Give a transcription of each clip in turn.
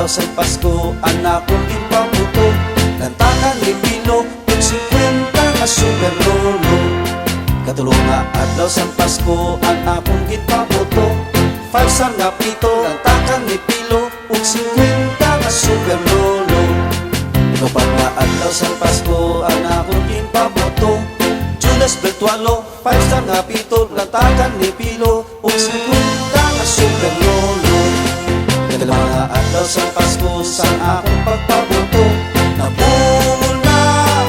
adlaw sa Pasko, anak kong impabuto. Lantakan ni Pilo, ug 50 nga super lolo. Katulong nga adlaw sa Pasko, anak kong impabuto. 5 nga pito, lantakan ni Pilo, ug 50 nga super lolo. Ikapat nga adlaw sa Pasko, anak kong impabuto. Judas Bertualo, 5 nga pito, lantakan ni Pilo, ug 50 nga super lolo. Kadalawang nga adlaw sa Pasko, sa akong pagpabuto, nabungol na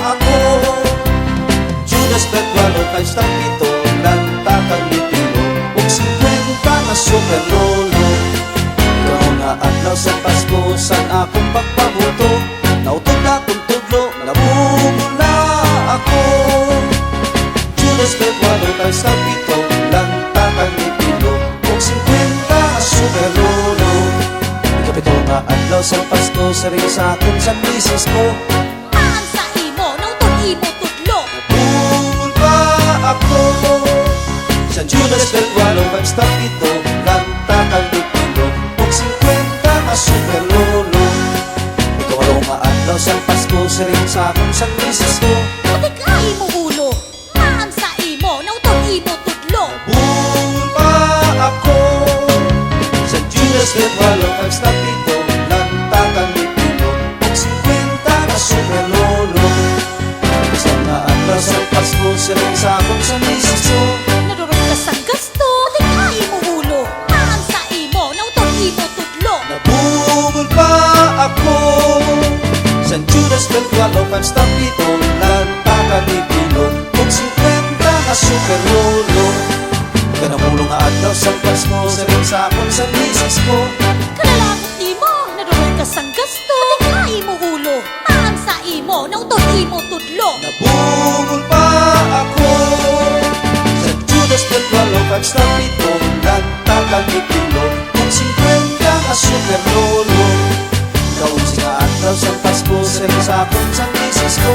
ako. Judas Bertualo, 5 nga pito, lantakan ni Pilo, ug 50 nga super lolo. Kadalawang nga adlaw sa Pasko, sa akong pagpabuto, nautod na kong tudlo, nabungol na ako. Judas Bertualo, 5 nga pito, lantakan ni Pilo, ug 50 nga super lolo. Ikapito nga adlaw sa Pasko, saring sa akong San Francisco, Maan sa imo, nang imo tudlo. nabungol pa ako. Sa Judas Bertualo, 5 nga pito, lantakan ni Pilo, ug 50 nga super lolo. Ikawalo nga adlaw sa Pasko, saring sa akong San Francisco, Putik ay mo ulo. Maan sa imo, nang imo tudlo. nabungol pa ako. Sa Judas Bertualo, 5 nga pito, lantakan ni Pilo, ug 50 nga super lolo. Isa nga adlaw sa Pasko, saring sa akong San Francisco, Nadurog ka sang gasto. Putik ay mo ulo. Maan sa imo, nang imo tudlo. nabungol pa ako. Sa Judas Bertualo, 5 nga pito, lantakan ni Pilo, ug 50 nga super lolo. Kanamulong nga adlaw sa Pasko, saring sa akong San Francisco, Kalalagot imo, nadurog ka sang gasto. Putik ay mo ulo. Maan sa imo, nang imo tudlo. nabungol pa ako. Sa Judas Bertualo, 5 nga pito, lantakan ni Pilo, ug 50 nga super lolo. Kaunsi nga adlaw sa Pasko, saring sa akong San Francisco,